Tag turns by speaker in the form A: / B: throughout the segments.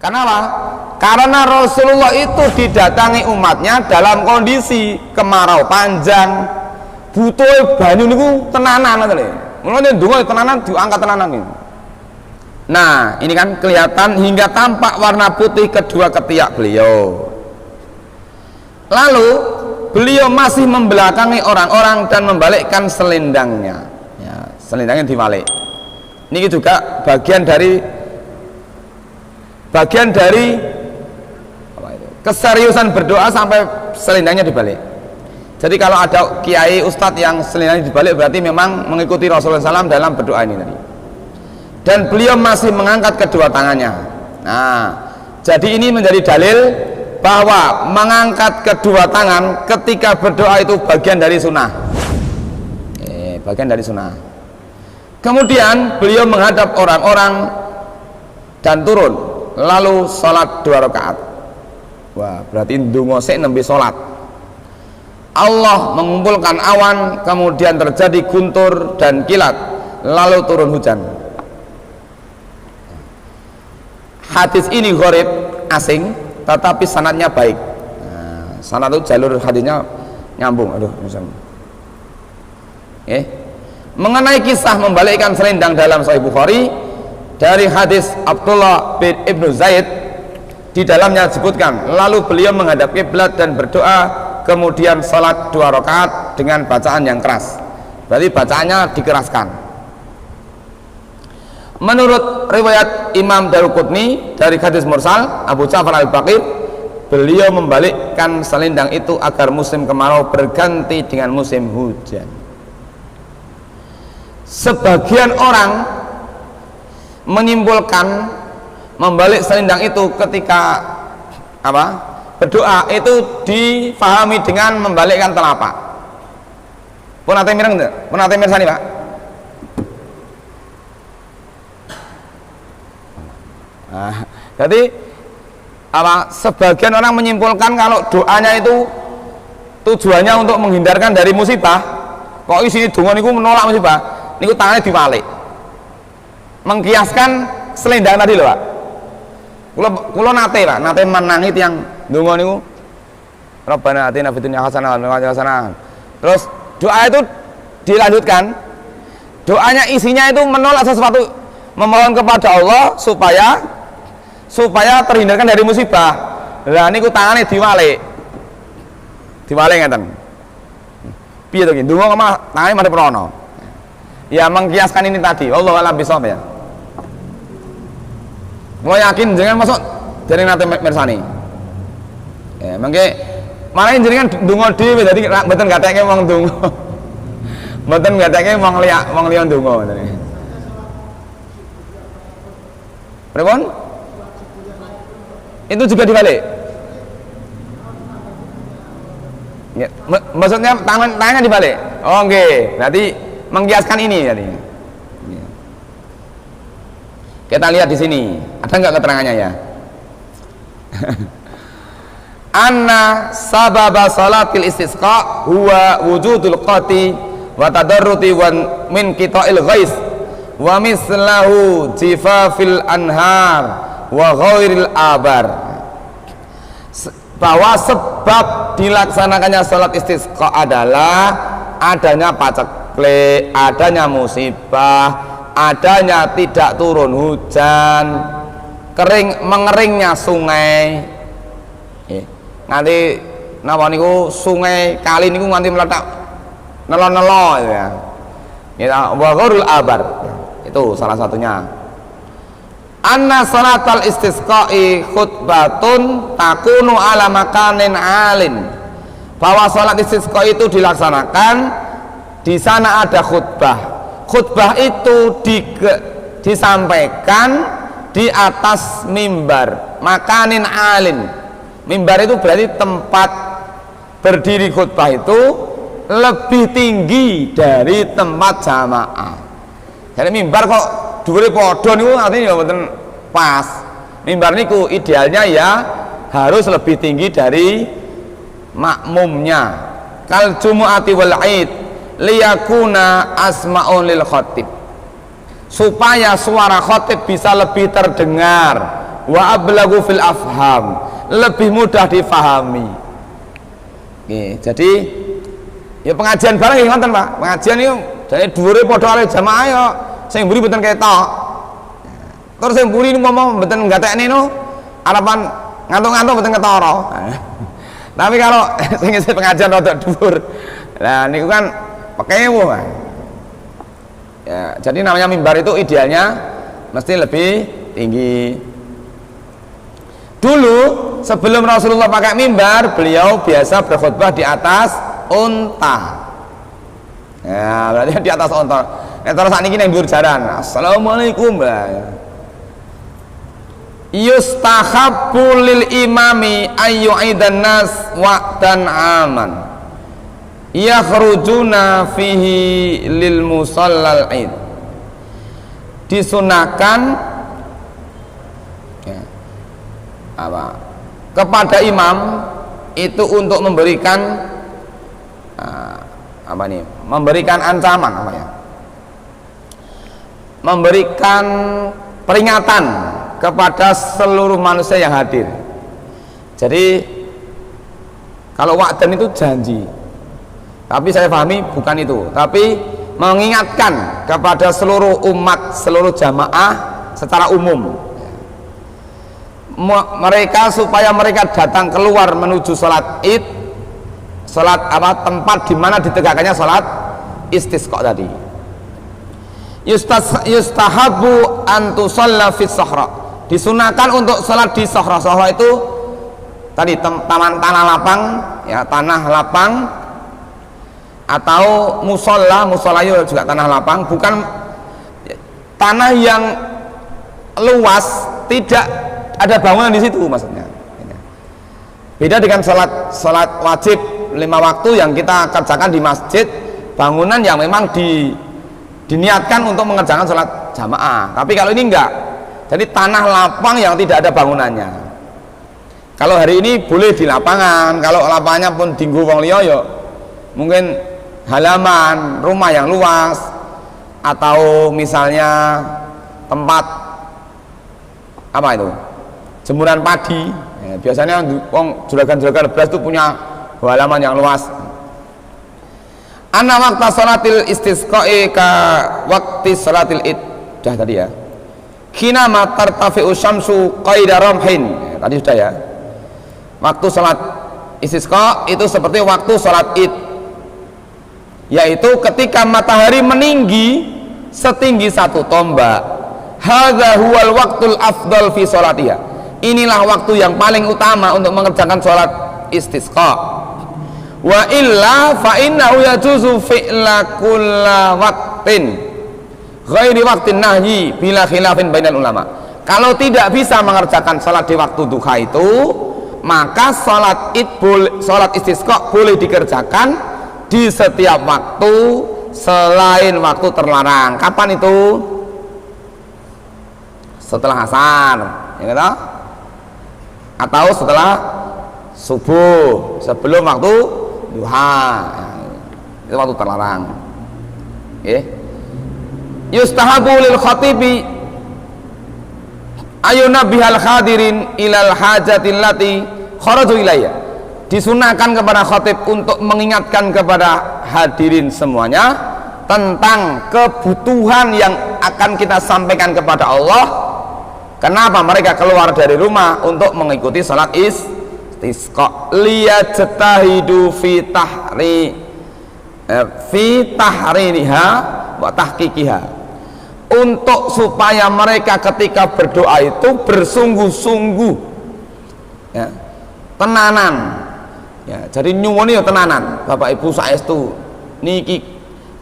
A: Kenapa? Karena Rasulullah itu didatangi umatnya dalam kondisi kemarau panjang, butuh banyu niku tenanan ngoten lho. Mulane ndonga tenanan diangkat tenanan niku. Nah, ini kan kelihatan hingga tampak warna putih kedua ketiak beliau. Lalu beliau masih membelakangi orang-orang dan membalikkan selendangnya. Ya, selendangnya dibalik. Ini juga bagian dari apa itu? Keseriusan berdoa sampai selendangnya dibalik. Jadi kalau ada kiai ustadz yang selendangnya dibalik berarti memang mengikuti Rasulullah SAW dalam berdoa ini tadi. Dan beliau masih mengangkat kedua tangannya. Nah, jadi ini menjadi dalil bahwa mengangkat kedua tangan ketika berdoa itu bagian dari sunnah. Bagian dari sunnah. Kemudian beliau menghadap orang-orang dan turun, lalu sholat 2 rakaat. Wah, berarti ndonga sik nembe sholat. Allah mengumpulkan awan, kemudian terjadi guntur dan kilat, lalu turun hujan. Hadis ini gharib, asing, tetapi sanadnya baik. Nah, sanad itu jalur hadisnya nyambung. Aduh, misalnya. Mengenai kisah membalikkan selendang dalam Sahih Bukhari dari hadis Abdullah bin Ibnu Zaid, di dalamnya disebutkan lalu beliau menghadap kiblat dan berdoa, kemudian salat 2 rakaat dengan bacaan yang keras. Berarti bacaannya dikeraskan. Menurut riwayat Imam Daruqutni dari hadis mursal Abu Ja'far al-Baqir, beliau membalikkan selendang itu agar musim kemarau berganti dengan musim hujan. Sebagian orang menyimpulkan membalik selendang itu ketika berdoa itu difahami dengan membalikkan telapak. Pun ate mireng enggak? Pun ate mirsani, Pak? Nah, jadi sebagian orang menyimpulkan kalau doanya itu tujuannya untuk menghindarkan dari musibah. Kok isine donga niku menolak musibah, niku tangannya dibalik. Mengkiaskan selendang tadi lho, Pak. Kula nate menangi tiyang donga niku Rabbana atina fid dunya hasanah wa fil akhirati hasanah. Terus doa itu dilanjutkan. Doanya isinya itu menolak sesuatu, memohon kepada Allah supaya terhindarkan dari musibah. Lah niku tangane diwalik. Diwalik ngeten. Piye to ki? Donga mah tangane madhep rono. Ya mengkiaskan ini tadi. Wallahu a'lam bishawab ya. Mau yakin jangan masuk dari nate mirsani. Ya, mangke marahin jenengan donga dhewe dadi mboten gatheke wong donga. Mboten gatheke wong liya donga ngoten. Pripun? Itu juga dibalik. Ya, maksudnya tangannya dibalik. Oh, oke. Berarti mengkiaskan ini tadi. Ya. Kita lihat di sini. Ada nggak keterangannya ya? Anna sababa salatil istisqa huwa wujudul qati wa tadarruti wa min qita'il ghais wa mislahu jifafil anhar wa ghairil abar. Bahwa sebab dilaksanakannya salat istisqa adalah adanya paceklik, adanya musibah, adanya tidak turun hujan, mengeringnya sungai. Nganti napa niku sungai kali niku nganti meletak nelo-nelo ya. Ya wa ghairil abar. Itu salah satunya. Anna salatal istisqa'i khutbatun takunu ala makanin alin. Bahwa salat istisqa itu dilaksanakan di sana ada khutbah. Khutbah itu disampaikan di atas mimbar, makanin alin. Mimbar itu berarti tempat berdiri khutbah itu lebih tinggi dari tempat jamaah. Jadi mimbar kok dhuwure padha niku artinya ya mboten pas. Mimbar niku idealnya ya harus lebih tinggi dari makmumnya. Kal jumu'ati wal id liyakuna asma'un lil khatib. Supaya suara khatib bisa lebih terdengar wa ablagu fil afham, lebih mudah difahami. Jadi ya pengajian bareng nggih ngoten Pak. Pengajian itu jane dhuwure padha karo jamaah ya sing mburi mboten ketok. Terus sing mburi ngomong mboten ngatekne no harapan ngantuk-ngantuk mboten ketara. Tapi kalau sing ngisi pengajian rada dhuwur. Nah niku kan pekewu. Ya, jadi namanya mimbar itu idealnya mesti lebih tinggi. Dulu sebelum Rasulullah pakai mimbar, beliau biasa berkhutbah di atas unta. Ya, berarti di atas unta. Terus saat ini yang dhuwur jaran. Assalamualaikum. Yustahabbu lil imami ayyu'idan nas waqtan aman yakhrujuna fihi lil musallal id. Disunahkan ya, kepada imam itu untuk memberikan memberikan ancaman memberikan peringatan kepada seluruh manusia yang hadir. Jadi kalau wa'dan itu janji, tapi saya pahami bukan itu, tapi mengingatkan kepada seluruh umat, seluruh jamaah secara umum mereka supaya mereka datang keluar menuju sholat id, sholat tempat di mana ditegakkannya sholat istisqa tadi. Yustahabu antusalla fis sahra, disunahkan untuk sholat di sahra. Sahra itu tadi tanah lapang ya, tanah lapang atau musola juga tanah lapang, bukan tanah yang luas tidak ada bangunan di situ maksudnya. Beda dengan sholat wajib 5 waktu yang kita kerjakan di masjid, bangunan yang memang diniatkan untuk mengerjakan sholat jamaah. Tapi kalau ini enggak, jadi tanah lapang yang tidak ada bangunannya. Kalau hari ini boleh di lapangan, kalau lapangannya pun dinggo wong liya ya mungkin halaman rumah yang luas, atau misalnya tempat jemuran padi ya, biasanya juragan-juragan beras itu punya halaman yang luas. Anna waqta salatil istisqa'i ka waqti salatil id, dah tadi ya. Kina ma tartafi'u syamsu qaida ramhin ya, tadi sudah ya. Waktu salat istisqa itu seperti waktu salat id, yaitu ketika matahari meninggi setinggi 1 tombak. Hadza huwal waqtul afdal fi salatiha, inilah waktu yang paling utama untuk mengerjakan sholat istisqa. Wa illa fa innahu yajuzu fi'la kulla waqtin ghairi waqtin nahyi bila khilafin bainal ulama. Kalau tidak bisa mengerjakan sholat di waktu duha itu, maka sholat istisqa boleh dikerjakan di setiap waktu selain waktu terlarang. Kapan itu? Setelah asar, ya kan? Atau setelah subuh, sebelum waktu duha, itu waktu terlarang. Yustahabu lil khatibi ayuna bihal hadirin ilal hajatil lati kharaju ilayya. Disunahkan kepada khatib untuk mengingatkan kepada hadirin semuanya tentang kebutuhan yang akan kita sampaikan kepada Allah. Kenapa mereka keluar dari rumah untuk mengikuti salat istisqa? Liyajtahidu fi tahriniha wa tahqiqiha, untuk supaya mereka ketika berdoa itu bersungguh-sungguh ya, tenanan ya, jadi nyuwun ya tenanan. Bapak Ibu saestu niki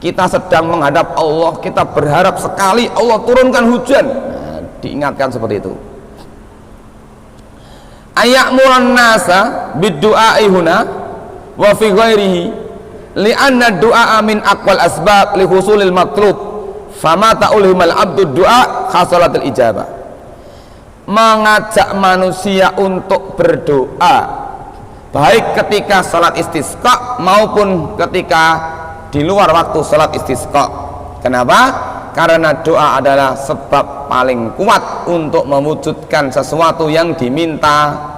A: kita sedang menghadap Allah, kita berharap sekali Allah turunkan hujan. Diingatkan seperti itu. Ayyamuran nasa bid-du'a'i huna wa fi ghairihi li'anna du'a min aqwal asbab li husulil matlub fama ta'ulhimal abdu du'a khasalatul ijabah. Mengajak manusia untuk berdoa baik ketika salat istisqa maupun ketika di luar waktu salat istisqa. Kenapa? karena doa adalah sebab paling kuat untuk mewujudkan sesuatu yang diminta